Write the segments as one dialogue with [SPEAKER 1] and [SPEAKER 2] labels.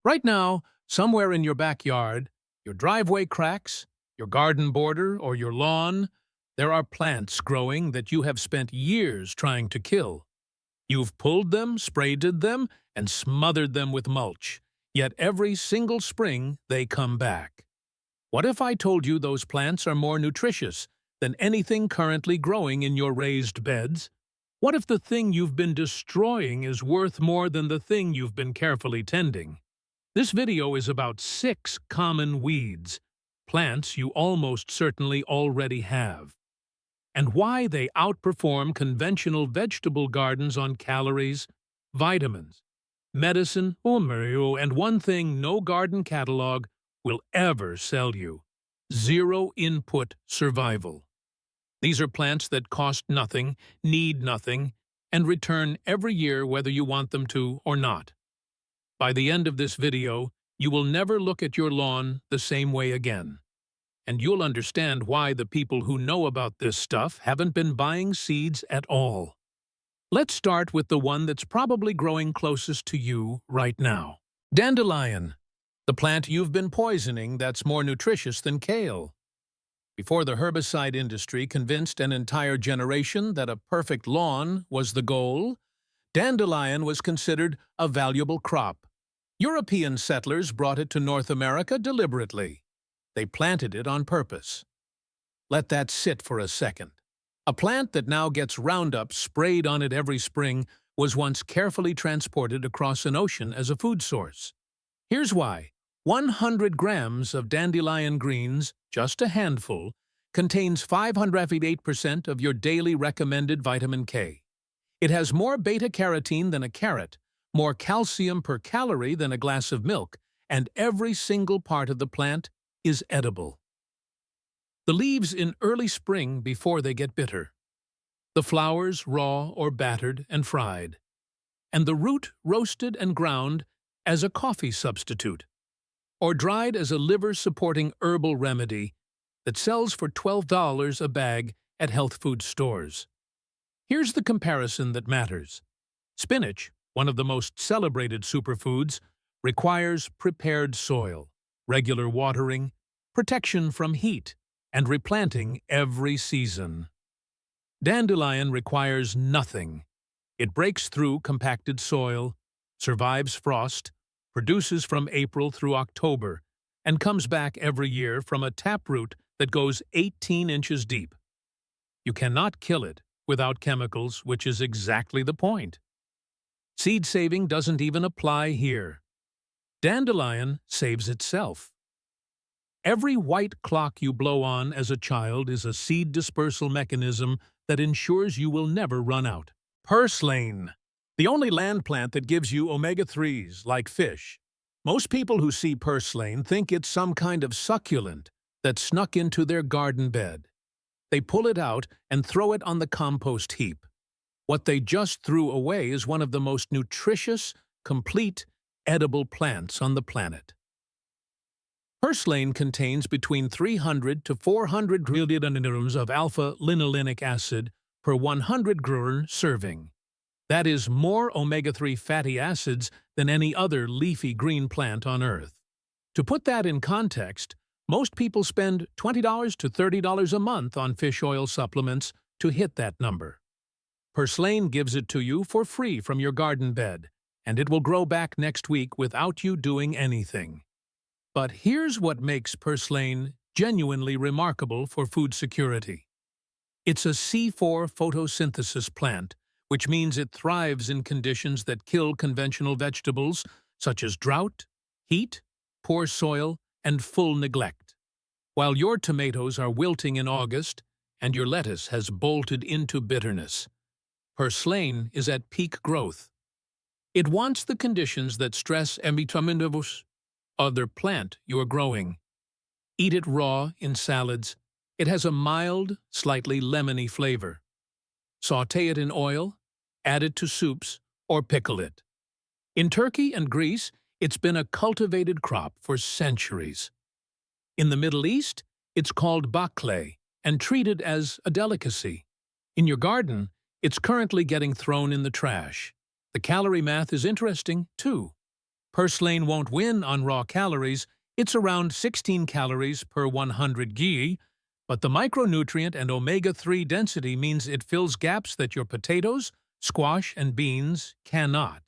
[SPEAKER 1] Right now, somewhere in your backyard, your driveway cracks, your garden border, or your lawn, there are plants growing that you have spent years trying to kill. You've pulled them, sprayed them, and smothered them with mulch, yet every single spring they come back. What if I told you those plants are more nutritious than anything currently growing in your raised beds? What if the thing you've been destroying is worth more than the thing you've been carefully tending? This video is about 6 common weeds, plants you almost certainly already have, and why they outperform conventional vegetable gardens on calories, vitamins, medicine, and one thing no garden catalog will ever sell you: zero-input survival. These are plants that cost nothing, need nothing, and return every year whether you want them to or not. By the end of this video, you will never look at your lawn the same way again. And you'll understand why the people who know about this stuff haven't been buying seeds at all. Let's start with the one that's probably growing closest to you right now. Dandelion, the plant you've been poisoning that's more nutritious than kale. Before the herbicide industry convinced an entire generation that a perfect lawn was the goal, dandelion was considered a valuable crop. European settlers brought it to North America deliberately. They planted it on purpose. Let that sit for a second. A plant that now gets Roundup sprayed on it every spring was once carefully transported across an ocean as a food source. Here's why. 100 grams of dandelion greens, just a handful, contains 508% of your daily recommended vitamin K. It has more beta-carotene than a carrot, more calcium per calorie than a glass of milk, and every single part of the plant is edible. The leaves in early spring before they get bitter. The flowers raw or battered and fried. And the root roasted and ground as a coffee substitute, or dried as a liver-supporting herbal remedy that sells for $12 a bag at health food stores. Here's the comparison that matters. Spinach, one of the most celebrated superfoods, requires prepared soil, regular watering, protection from heat, and replanting every season. Dandelion requires nothing. It breaks through compacted soil, survives frost, produces from April through October, and comes back every year from a taproot that goes 18 inches deep. You cannot kill it without chemicals, which is exactly the point. Seed saving doesn't even apply here. Dandelion saves itself. Every white clock you blow on as a child is a seed dispersal mechanism that ensures you will never run out. Purslane, the only land plant that gives you omega-3s like fish. Most people who see purslane think it's some kind of succulent that snuck into their garden bed. They pull it out and throw it on the compost heap. What they just threw away is one of the most nutritious, complete, edible plants on the planet. Purslane contains between 300 to 400 grams of alpha-linolenic acid per 100 gram serving. That is more omega-3 fatty acids than any other leafy green plant on Earth. To put that in context, most people spend $20 to $30 a month on fish oil supplements to hit that number. Purslane gives it to you for free from your garden bed, and it will grow back next week without you doing anything. But here's what makes purslane genuinely remarkable for food security. It's a C4 photosynthesis plant, which means it thrives in conditions that kill conventional vegetables such as drought, heat, poor soil, and full neglect. While your tomatoes are wilting in August and your lettuce has bolted into bitterness, purslane is at peak growth. It wants the conditions that stress other plant you are growing. Eat it raw in salads. It has a mild, slightly lemony flavor. Sauté it in oil, add it to soups, or pickle it. In Turkey and Greece, it's been a cultivated crop for centuries. In the Middle East, it's called bakle and treated as a delicacy. In your garden, it's currently getting thrown in the trash. The calorie math is interesting, too. Purslane won't win on raw calories. It's around 16 calories per 100 gi, but the micronutrient and omega-3 density means it fills gaps that your potatoes, squash, and beans cannot.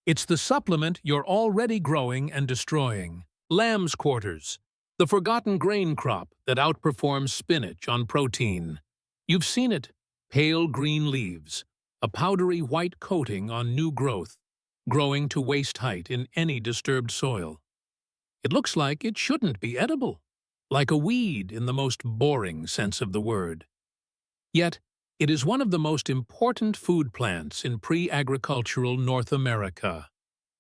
[SPEAKER 1] It's the supplement you're already growing and destroying. Lamb's quarters, the forgotten grain crop that outperforms spinach on protein. You've seen it, pale green leaves, a powdery white coating on new growth, growing to waist height in any disturbed soil. It looks like it shouldn't be edible, like a weed in the most boring sense of the word. Yet, it is one of the most important food plants in pre-agricultural North America.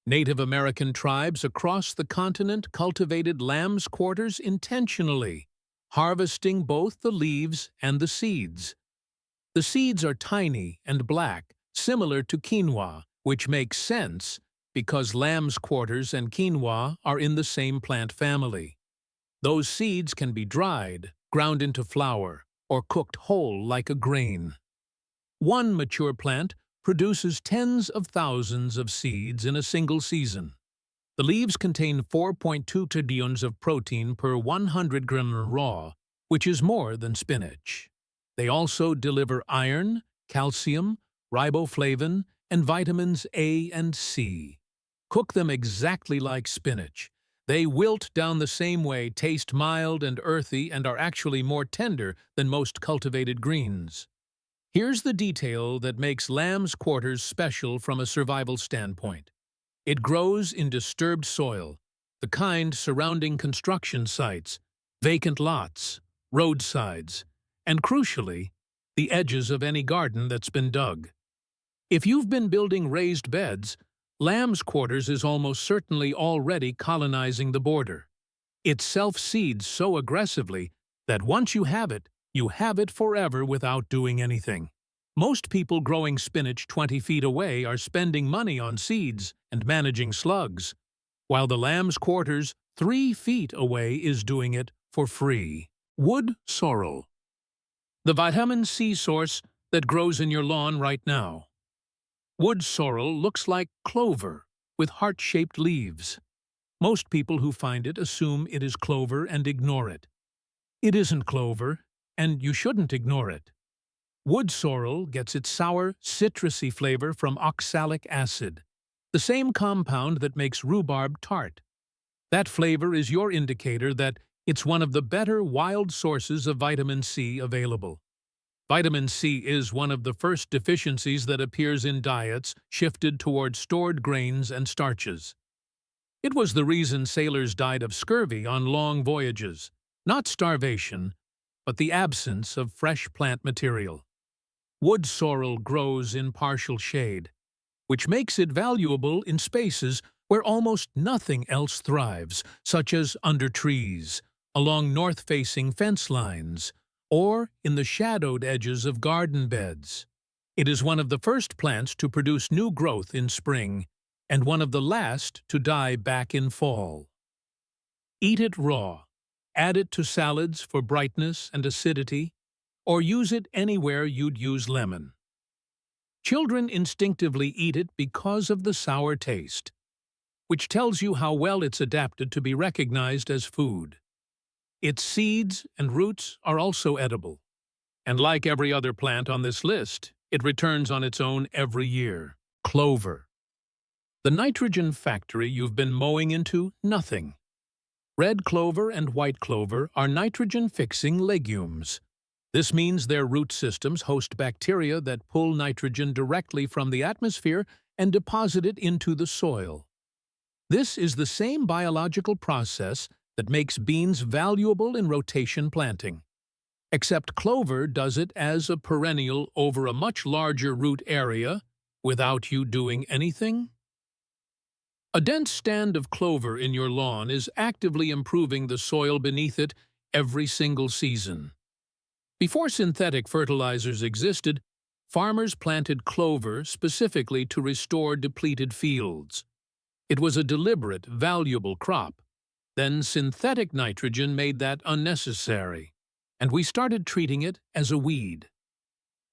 [SPEAKER 1] Native American tribes across the continent cultivated lamb's quarters intentionally, harvesting both the leaves and the seeds. The seeds are tiny and black, similar to quinoa, which makes sense because lamb's quarters and quinoa are in the same plant family. Those seeds can be dried, ground into flour, or cooked whole like a grain. One mature plant produces tens of thousands of seeds in a single season. The leaves contain 4.2 dandelions of protein per 100 gram raw, which is more than spinach. They also deliver iron, calcium, riboflavin, and vitamins A and C. Cook them exactly like spinach. They wilt down the same way, taste mild and earthy, and are actually more tender than most cultivated greens. Here's the detail that makes lamb's quarters special from a survival standpoint. It grows in disturbed soil, the kind surrounding construction sites, vacant lots, roadsides, and crucially, the edges of any garden that's been dug. If you've been building raised beds, lamb's quarters is almost certainly already colonizing the border. It self-seeds so aggressively that once you have it forever without doing anything. Most people growing spinach 20 feet away are spending money on seeds and managing slugs, while the lamb's quarters 3 feet away is doing it for free. Wood sorrel, the vitamin C source that grows in your lawn right now. Wood sorrel looks like clover with heart-shaped leaves. Most people who find it assume it is clover and ignore it. It isn't clover, and you shouldn't ignore it. Wood sorrel gets its sour, citrusy flavor from oxalic acid, the same compound that makes rhubarb tart. That flavor is your indicator that it's one of the better wild sources of vitamin C available. Vitamin C is one of the first deficiencies that appears in diets shifted toward stored grains and starches. It was the reason sailors died of scurvy on long voyages, not starvation, but the absence of fresh plant material. Wood sorrel grows in partial shade, which makes it valuable in spaces where almost nothing else thrives, such as under trees, along north-facing fence lines, or in the shadowed edges of garden beds. It is one of the first plants to produce new growth in spring, and one of the last to die back in fall. Eat it raw, add it to salads for brightness and acidity, or use it anywhere you'd use lemon. Children instinctively eat it because of the sour taste, which tells you how well it's adapted to be recognized as food. Its seeds and roots are also edible, and like every other plant on this list, it returns on its own every year. Clover, the nitrogen factory you've been mowing into nothing. Red clover and white clover are nitrogen-fixing legumes. This means their root systems host bacteria that pull nitrogen directly from the atmosphere and deposit it into the soil. This is the same biological process that makes beans valuable in rotation planting. Except clover does it as a perennial over a much larger root area without you doing anything. A dense stand of clover in your lawn is actively improving the soil beneath it every single season. Before synthetic fertilizers existed, farmers planted clover specifically to restore depleted fields. It was a deliberate, valuable crop. Then synthetic nitrogen made that unnecessary, and we started treating it as a weed.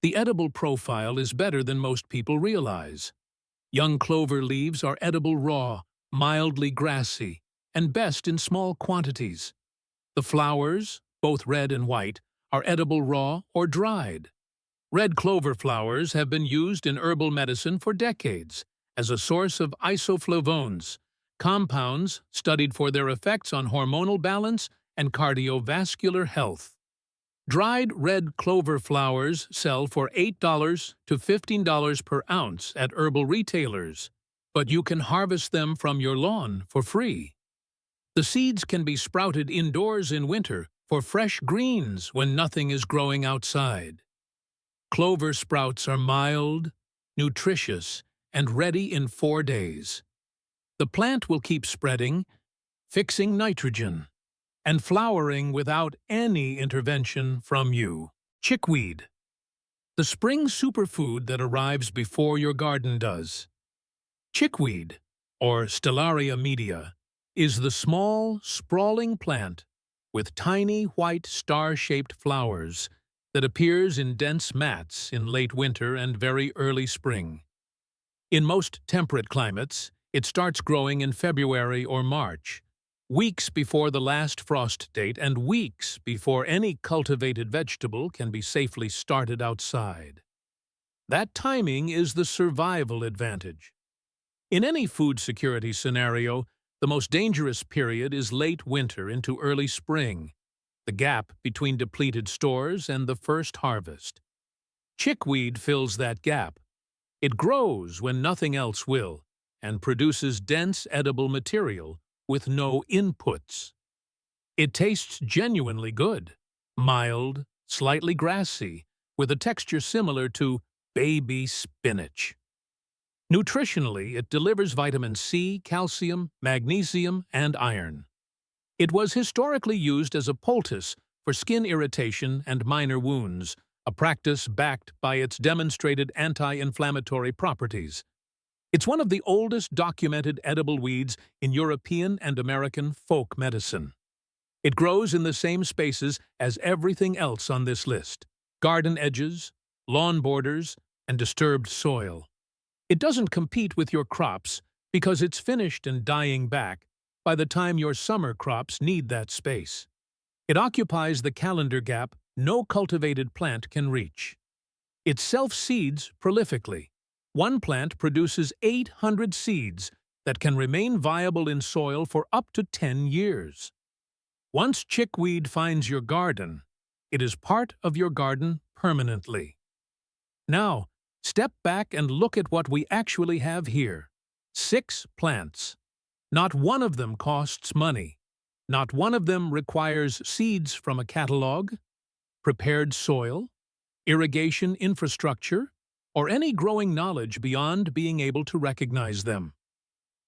[SPEAKER 1] The edible profile is better than most people realize. Young clover leaves are edible raw, mildly grassy, and best in small quantities. The flowers, both red and white, are edible raw or dried. Red clover flowers have been used in herbal medicine for decades as a source of isoflavones, compounds studied for their effects on hormonal balance and cardiovascular health. Dried red clover flowers sell for $8 to $15 per ounce at herbal retailers, but you can harvest them from your lawn for free. The seeds can be sprouted indoors in winter for fresh greens when nothing is growing outside. Clover sprouts are mild, nutritious, and ready in 4 days. The plant will keep spreading, fixing nitrogen, and flowering without any intervention from you. Chickweed, the spring superfood that arrives before your garden does. Chickweed, or Stellaria media, is the small, sprawling plant with tiny white star-shaped flowers that appears in dense mats in late winter and very early spring. In most temperate climates, it starts growing in February or March, weeks before the last frost date and weeks before any cultivated vegetable can be safely started outside. That timing is the survival advantage. In any food security scenario, the most dangerous period is late winter into early spring, the gap between depleted stores and the first harvest. Chickweed fills that gap. It grows when nothing else will, and produces dense edible material with no inputs. It tastes genuinely good, mild, slightly grassy, with a texture similar to baby spinach. Nutritionally, it delivers vitamin C, calcium, magnesium, and iron. It was historically used as a poultice for skin irritation and minor wounds, a practice backed by its demonstrated anti-inflammatory properties. It's one of the oldest documented edible weeds in European and American folk medicine. It grows in the same spaces as everything else on this list: garden edges, lawn borders, and disturbed soil. It doesn't compete with your crops because it's finished and dying back by the time your summer crops need that space. It occupies the calendar gap no cultivated plant can reach. It self-seeds prolifically. One plant produces 800 seeds that can remain viable in soil for up to 10 years. Once chickweed finds your garden, it is part of your garden permanently. Now, step back and look at what we actually have here. 6 plants. Not one of them costs money. Not one of them requires seeds from a catalog, prepared soil, irrigation infrastructure, or any growing knowledge beyond being able to recognize them.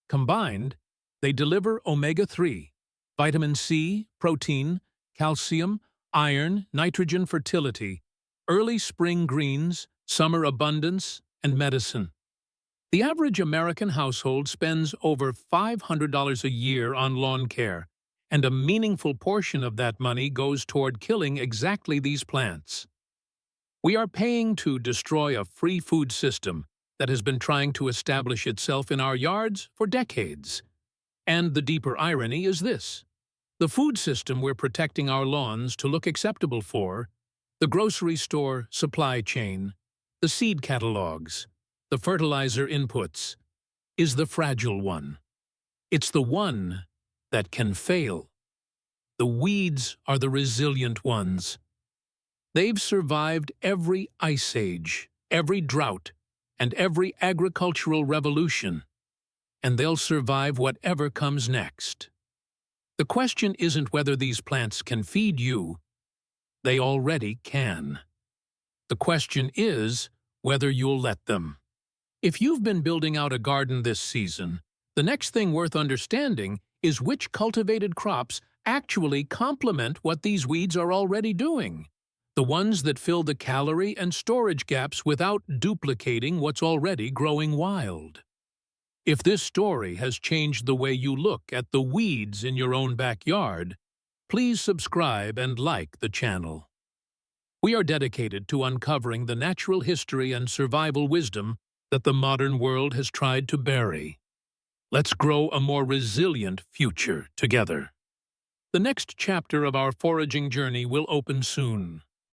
[SPEAKER 1] Combined, they deliver omega-3, vitamin C, protein, calcium, iron, nitrogen fertility, early spring greens, summer abundance, and medicine. The average American household spends over $500 a year on lawn care, and a meaningful portion of that money goes toward killing exactly these plants. We are paying to destroy a free food system that has been trying to establish itself in our yards for decades. And the deeper irony is this: the food system we're protecting our lawns to look acceptable for, the grocery store supply chain, the seed catalogs, the fertilizer inputs, is the fragile one. It's the one that can fail. The weeds are the resilient ones. They've survived every ice age, every drought, and every agricultural revolution, and they'll survive whatever comes next. The question isn't whether these plants can feed you. They already can. The question is whether you'll let them. If you've been building out a garden this season, the next thing worth understanding is which cultivated crops actually complement what these weeds are already doing. The ones that fill the calorie and storage gaps without duplicating what's already growing wild. If this story has changed the way you look at the weeds in your own backyard, please subscribe and like the channel. We are dedicated to uncovering the natural history and survival wisdom that the modern world has tried to bury. Let's grow a more resilient future together. The next chapter of our foraging journey will open soon.